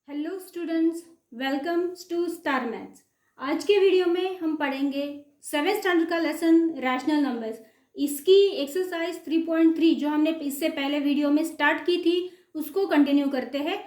Hello students, welcome to star maths. आज के video में हम पढ़ेंगे 7th स्टैंडर्ड का लेसन रैशनल नंबर्स। इसकी एक्सरसाइज 3.3 जो हमने इससे पहले वीडियो में स्टार्ट की थी उसको कंटिन्यू करते हैं।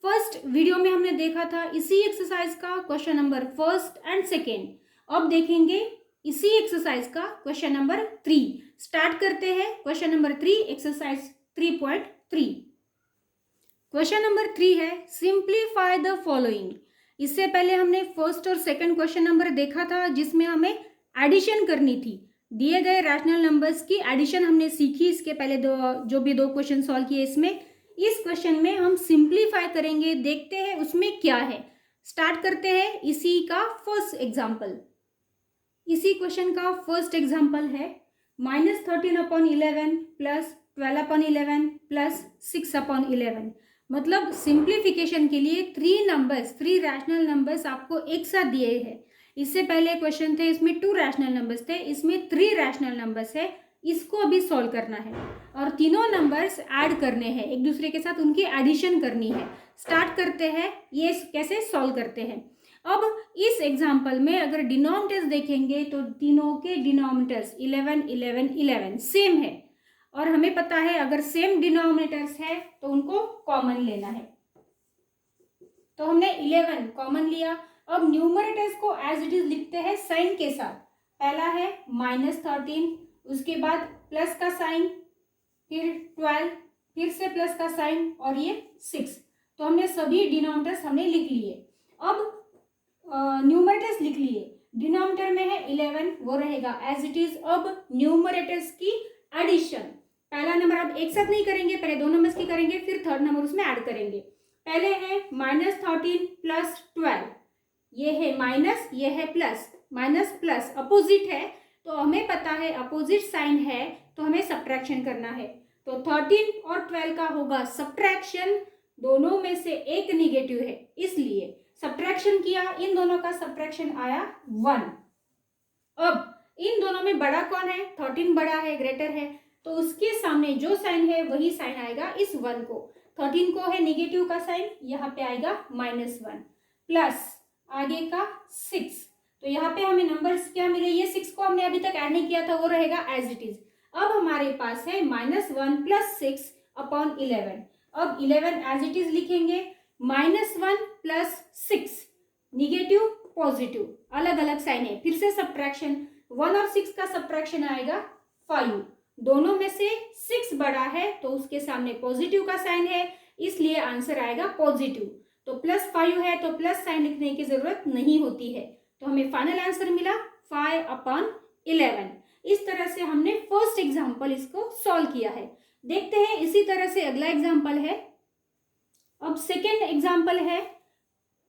फर्स्ट वीडियो में हमने देखा था इसी एक्सरसाइज का question number first and second. अब देखेंगे इसी एक्सरसाइज का क्वेश्चन नंबर 3। स्टार्ट करते हैं question number 3, exercise 3.3। Question number 3 है सिंप्लीफाई द फॉलोइंग। इससे पहले हमने फर्स्ट और सेकंड क्वेश्चन नंबर देखा था जिसमें हमें एडिशन करनी थी। दिए गए रैशनल नंबर्स की एडिशन हमने सीखी। इसके पहले जो भी दो क्वेश्चन सॉल्व किए, इसमें इस क्वेश्चन में हम सिंप्लीफाई करेंगे। देखते हैं उसमें क्या है। स्टार्ट करते हैं इसी का फर्स्ट एग्जाम्पल। इसी क्वेश्चन का फर्स्ट एग्जाम्पल है -13/11 प्लस 12/11 प्लस 6/11। मतलब सिंप्लीफिकेशन के लिए थ्री रैशनल नंबर्स आपको एक साथ दिए हैं। इससे पहले क्वेश्चन थे इसमें 2 रैशनल नंबर्स थे, इसमें 3 रैशनल नंबर्स है। इसको अभी सॉल्व करना है और तीनों नंबर्स ऐड करने हैं, एक दूसरे के साथ उनकी एडिशन करनी है। स्टार्ट करते हैं ये कैसे सॉल्व करते हैं। अब इस एग्जाम्पल में अगर डिनोमिनेटर्स देखेंगे तो तीनों के डिनोमिनेटर्स 11 11 11 सेम है और हमें पता है अगर सेम डिनोमिनेटर्स है तो उनको कॉमन लेना है। तो हमने 11 कॉमन लिया। अब न्यूमरेटर्स को एज इट इज लिखते हैं साइन के साथ। पहला है -13, उसके बाद प्लस का साइन, फिर 12, फिर से प्लस का साइन और ये 6। तो हमने सभी डिनोमिनेटर्स हमने लिख लिए। अब न्यूमरेटर्स लिख लिए। डिनोमिनेटर में है 11, वो रहेगा एज इट इज। अब न्यूमरेटर्स की एडिशन, पहला नंबर अब एक साथ नहीं करेंगे, पहले दो नंबर्स की करेंगे, फिर थर्ड नंबर उसमें ऐड करेंगे। पहले है -13 प्लस 12, ये है माइनस, ये है प्लस। माइनस प्लस अपोजिट है तो हमें पता है अपोजिट साइन है तो हमें सब्ट्रैक्शन करना है। तो 13 और 12 का होगा सब्ट्रैक्शन, दोनों में से एक निगेटिव है इसलिए सब्ट्रैक्शन किया, इन दोनों का सब्ट्रैक्शन आया 1। अब इन दोनों में बड़ा कौन है? 13 बड़ा है, ग्रेटर है, तो उसके सामने जो साइन है वही साइन आएगा इस 1 को। 13 को है निगेटिव का साइन, यहाँ पे आएगा -1 प्लस आगे का 6। तो यहाँ पे हमें नंबर्स क्या मिले? ये 6 को हमने अभी तक ऐड नहीं किया था, वो रहेगा एज इट इज। अब हमारे पास है -1 प्लस 6/11। अब 11 एज इट इज लिखेंगे। -1 प्लस 6, निगेटिव पॉजिटिव, अलग अलग साइन है, फिर से सब्ट्रैक्शन। 1 और 6 का सब्ट्रैक्शन आएगा 5। दोनों में से 6 बड़ा है तो उसके सामने पॉजिटिव का साइन है, इसलिए आंसर आएगा पॉजिटिव। तो +5 है तो प्लस साइन लिखने की जरूरत नहीं होती है। तो हमें फाइनल आंसर मिला 5/11। इस तरह से हमने फर्स्ट एग्जाम्पल इसको सॉल्व किया है। देखते हैं इसी तरह से अगला एग्जाम्पल है। अब सेकेंड एग्जाम्पल है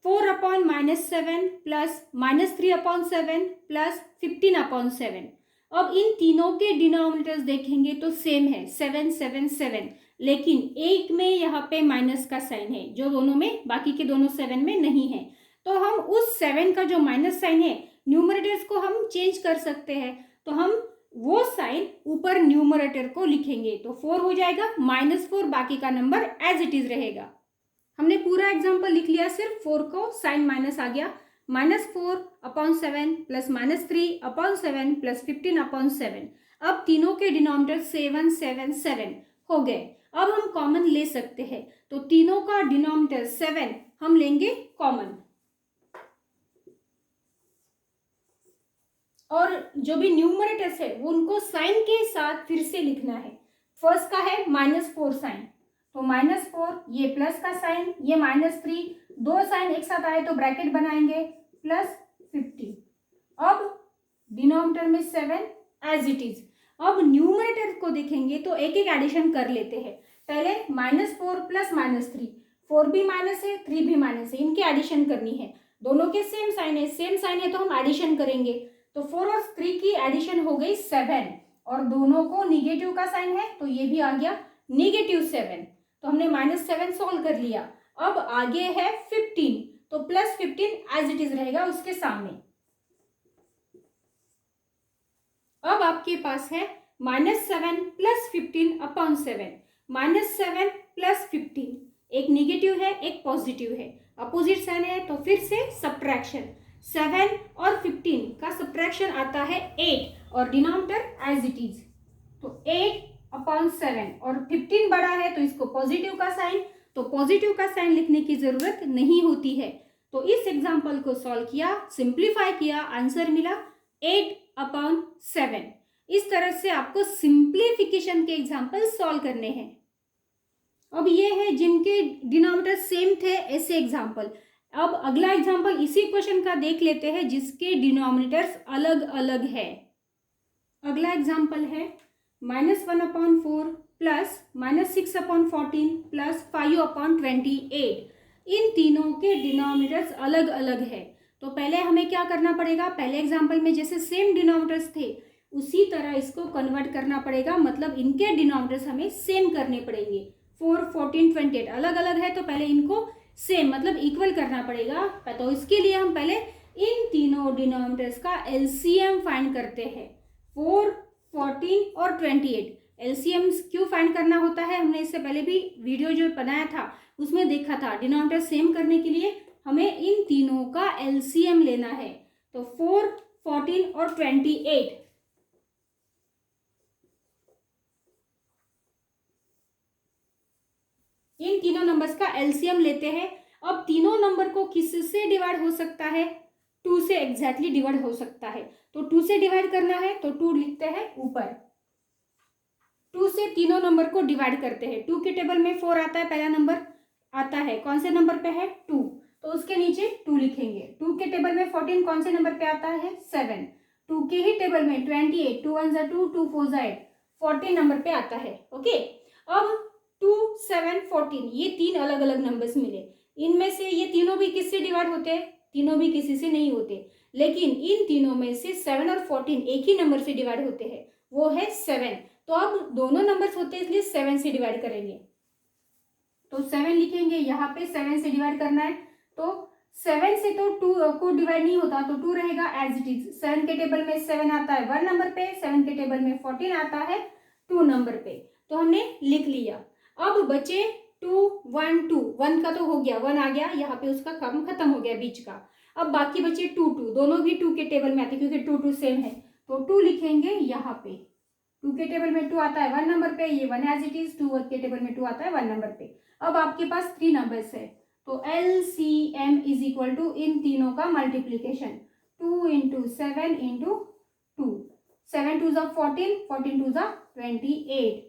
4/-7 प्लस -3/7 प्लस 15/7। अब इन तीनों के डिनोमिनेटर्स देखेंगे तो सेम है 7 7 7, लेकिन एक में यहाँ पे माइनस का साइन है जो दोनों में, बाकी के दोनों 7 में नहीं है। तो हम उस 7 का जो माइनस साइन है, न्यूमरेटर्स को हम चेंज कर सकते हैं। तो हम वो साइन ऊपर न्यूमरेटर को लिखेंगे तो 4 हो जाएगा, -4 बाकी का नंबर एज इट इज रहेगा। हमने पूरा एग्जाम्पल लिख लिया, सिर्फ 4 को साइन माइनस आ गया। -4/7 प्लस -3/7 प्लस 15/7। अब तीनों के डिनोमिनेटर 7 7 7 हो गए। अब हम कॉमन ले सकते हैं, तो तीनों का डिनोमिनेटर 7 हम लेंगे कॉमन। और जो भी न्यूमरेटर्स है वो उनको साइन के साथ फिर से लिखना है। फर्स्ट का है -4 साइन, तो -4, ये प्लस का साइन, ये -3, दो साइन एक साथ आए तो ब्रैकेट बनाएंगे, प्लस 15। अब डिनोमिनेटर में 7 एज इट इज। अब न्यूमरेटर को देखेंगे तो एक एक एडिशन कर लेते हैं। पहले -4 प्लस -3, 4 भी माइनस है, 3 भी माइनस है, इनकी एडिशन करनी है। दोनों के सेम साइन है, सेम साइन है तो हम एडिशन करेंगे। तो 4 और 3 की एडिशन हो गई 7 और दोनों को निगेटिव का साइन है तो ये भी आ गया -7। तो हमने -7 सॉल्व कर लिया। अब आगे है 15, तो +15 एज इट इज रहेगा उसके सामने। अब आपके पास है -7 प्लस 15/7। -7 प्लस 15, एक निगेटिव है एक पॉजिटिव है, अपोजिट साइन है, तो फिर से सब्ट्रैक्शन। 7 और 15 का सब्ट्रैक्शन आता है 8 और डिनोमिनेटर एज इट इज, तो 8/7 और 15 बड़ा है तो इसको पॉजिटिव का साइन, तो पॉजिटिव का साइन लिखने की जरूरत नहीं होती है। तो इस एग्जाम्पल को सॉल्व किया, सिंप्लीफाई किया, आंसर मिला 8/7। इस तरह से आपको सिंप्लीफिकेशन के एग्जाम्पल सॉल्व करने हैं। अब ये है जिनके डिनोमिनेटर सेम थे ऐसे एग्जाम्पल। अब अगला एग्जाम्पल इसी क्वेश्चन का देख लेते हैं जिसके डिनोमिनेटर्स अलग अलग है। अगला एग्जाम्पल है -1/4 प्लस -6/14 प्लस 5/28। इन तीनों के डिनोमिनेटर्स अलग अलग है। तो पहले हमें क्या करना पड़ेगा, पहले एग्जाम्पल में जैसे सेम डिनोमिनेटर्स थे उसी तरह इसको कन्वर्ट करना पड़ेगा, मतलब इनके डिनोमिनेटर्स हमें सेम करने पड़ेंगे। 4, 14, 28 अलग अलग है तो पहले इनको सेम मतलब इक्वल करना पड़ेगा। तो इसके लिए हम पहले इन तीनों डिनोमिनेटर्स का एलसीएम फाइंड करते हैं। 4, 14 और 28 एलसीएम क्यों फाइंड करना होता है, हमने इससे पहले भी वीडियो जो बनाया था उसमें देखा था। डिनोमिनेटर सेम करने के लिए हमें इन तीनों का एलसीएम लेना है। तो 4, 14 और 28 इन तीनों नंबर्स का एलसीएम लेते हैं। अब तीनों नंबर को किससे डिवाइड हो सकता है, 2 से एग्जैक्टली डिवाइड हो सकता है। तो 2 से डिवाइड करना है तो 2 लिखते हैं ऊपर। 2 से तीनों नंबर को डिवाइड करते हैं। 2 के टेबल में 4 आता है, पहला नंबर आता है, कौन से नंबर पे है 2, तो उसके नीचे 2 लिखेंगे। 2 के टेबल में 14 कौन से नंबर पे आता है 7। 2 के ही टेबल में 28, 2 1 2, 2 4 8, 14 नंबर पे आता है। ओके, अब 2, 7, 14 ये तीन अलग अलग नंबर्स मिले। इनमें से ये तीनों भी किससे डिवाइड होते हैं, तीनों भी किसी से नहीं होते, लेकिन इन तीनों में से 7 और 14 एक ही नंबर से डिवाइड होते हैं, वो है 7। तो अब दोनों नंबर्स होते हैं इसलिए 7 से डिवाइड करेंगे। तो 7 लिखेंगे, यहाँ पे 7 से डिवाइड करना है। तो 7 से तो 2 को डिवाइड नहीं होता तो 2 रहेगा एज इट इज। 7 के टेबल में 7 आता है 1 नंबर पे, 7 के टेबल में 14 आता है 2 नंबर पे, तो हमने लिख लिया। अब बचे 2, 1, 2, 1 का तो हो गया, 1 आ गया यहाँ पे, उसका काम खत्म हो गया बीच का। अब बाकी बचे 2, 2, दोनों भी 2 के टेबल में आते क्योंकि 2, 2 सेम है, तो 2 लिखेंगे यहाँ पे। 2 के टेबल में 2 आता है 1 नंबर पे, ये 1 एज इट इज। 2 के टेबल में 2 आता है 1 नंबर पे। अब आपके पास 3 नंबर्स है, तो LCM इज इक्वल टू इन तीनों का मल्टीप्लीकेशन 2 × 7 × 2, 7 2 = 14, 14 2 = 28।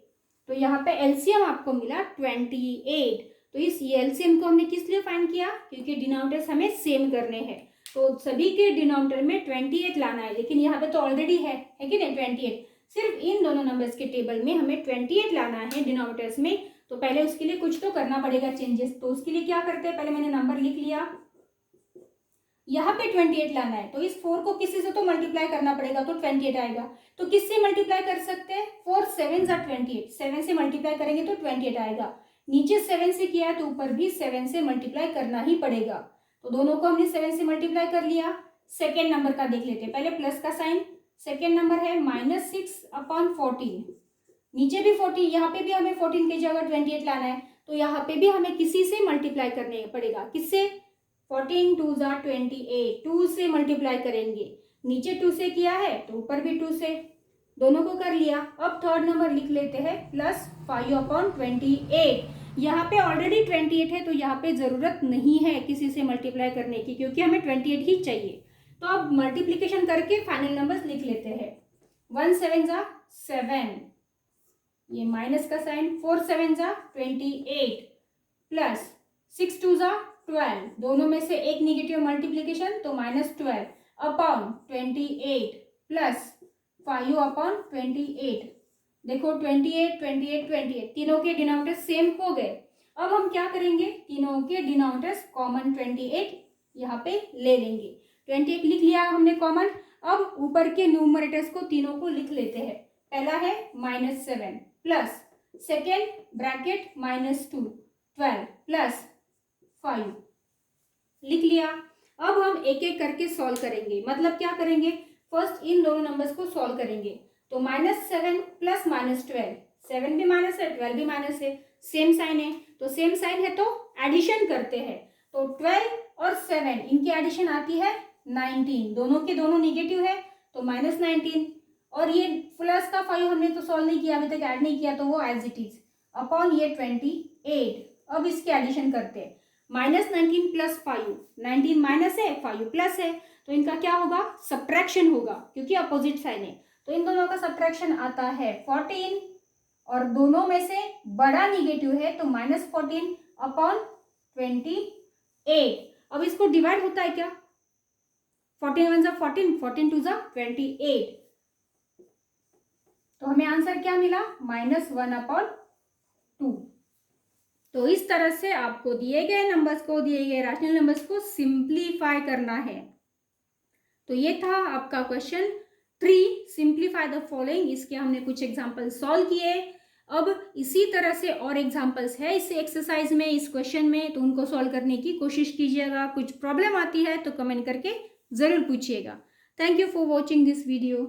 तो यहाँ पे एलसीएम आपको मिला 28। तो इस एलसीएम को हमने किस लिए फाइंड किया, क्योंकि डिनोमिनेटर्स हमें सेम करने हैं। तो सभी के डिनोमिनेटर में 28 लाना है, लेकिन यहाँ पे तो ऑलरेडी है कि नहीं 28, सिर्फ इन दोनों नंबर्स के टेबल में हमें 28 लाना है डिनोमिनेटर्स में। तो पहले उसके लिए कुछ तो करना पड़ेगा चेंजेस। तो उसके लिए क्या करते हैं, पहले मैंने नंबर लिख लिया, यहाँ पे 28 लाना है, तो इस 4 को किसी से तो मल्टीप्लाई करना पड़ेगा, तो 28 आएगा। तो किससे मल्टीप्लाई कर सकते हैं, 4 7 = 28, 7 से मल्टीप्लाई करेंगे तो 28 आएगा। नीचे 7 से किया है तो ऊपर भी 7 से मल्टीप्लाई करना ही पड़ेगा। तो दोनों को हमने 7 से मल्टीप्लाई कर लिया। सेकेंड नंबर का देख लेते हैं, पहले प्लस का साइन। सेकेंड नंबर है -6/14, नीचे भी 14, यहाँ पे भी हमें 14 की जगह 28 लाना है, तो यहाँ पे भी हमें किसी से मल्टीप्लाई करने पड़ेगा। किससे, 14 2 = 28, 2 से मल्टीप्लाई करेंगे। नीचे 2 से किया है तो ऊपर भी 2 से, दोनों को कर लिया। अब थर्ड नंबर लिख लेते हैं +5/28। यहाँ पे ऑलरेडी 28 है तो यहाँ पे ज़रूरत नहीं है किसी से मल्टीप्लाई करने की, क्योंकि हमें 28 ही चाहिए। तो अब मल्टीप्लिकेशन करके फाइनल नंबर्स लिख लेते हैं। 1 7 = 7, ये माइनस का साइन, 4 7 = 28 प्लस 6 2 = 12, दोनों में से एक निगेटिव मल्टीप्लिकेशन तो -12/28 प्लस 5/28। देखो 28 28 28 तीनों के डिनोमिनेटर सेम हो गए। अब हम क्या करेंगे, तीनों के डिनोमिनेटर्स कॉमन 28 यहाँ पे ले लेंगे। 28 लिख लिया हमने कॉमन। अब ऊपर के न्यूमरेटर्स को तीनों को लिख लेते हैं। पहला है -7 प्लस सेकेंड ब्रैकेट -2 12 प्लस 5 लिख लिया। अब हम एक एक करके सॉल्व करेंगे, मतलब क्या करेंगे, फर्स्ट इन दोनों नंबर्स को सॉल्व करेंगे। तो -7 प्लस -12, 7 भी माइनस है 12 भी माइनस है, सेम साइन है, तो सेम साइन है तो एडिशन करते हैं तो 12 और 7 इनकी एडिशन आती है 19, दोनों के दोनों निगेटिव है तो -19, और ये प्लस का 5 हमने तो सॉल्व नहीं किया, अभी तक ऐड नहीं किया, तो वो एज इट इज अपॉन ये 28। अब इसकी एडिशन करते हैं, -19 प्लस 5, 19 माइनस है 5 प्लस है, तो इनका क्या होगा, सब्ट्रैक्शन होगा क्योंकि अपोजिट साइन है, तो इन दोनों का सब्ट्रैक्शन आता है 14, और दोनों में से बड़ा निगेटिव है तो -14 अपॉन 28। अब इसको डिवाइड होता है क्या, 14 1 जा 14, 14 2 जा 28, तो हमें आंसर क्या मिला, -1 अपॉन 2। तो इस तरह से आपको दिए गए नंबर्स को, दिए गए रैशनल नंबर्स को सिंप्लीफाई करना है। तो ये था आपका क्वेश्चन 3, सिंप्लीफाई द फॉलोइंग। इसके हमने कुछ एग्जांपल सॉल्व किए। अब इसी तरह से और एग्जांपल्स है इस एक्सरसाइज में, इस क्वेश्चन में, तो उनको सॉल्व करने की कोशिश कीजिएगा। कुछ प्रॉब्लम आती है तो कमेंट करके जरूर पूछिएगा। Thank you for watching this video.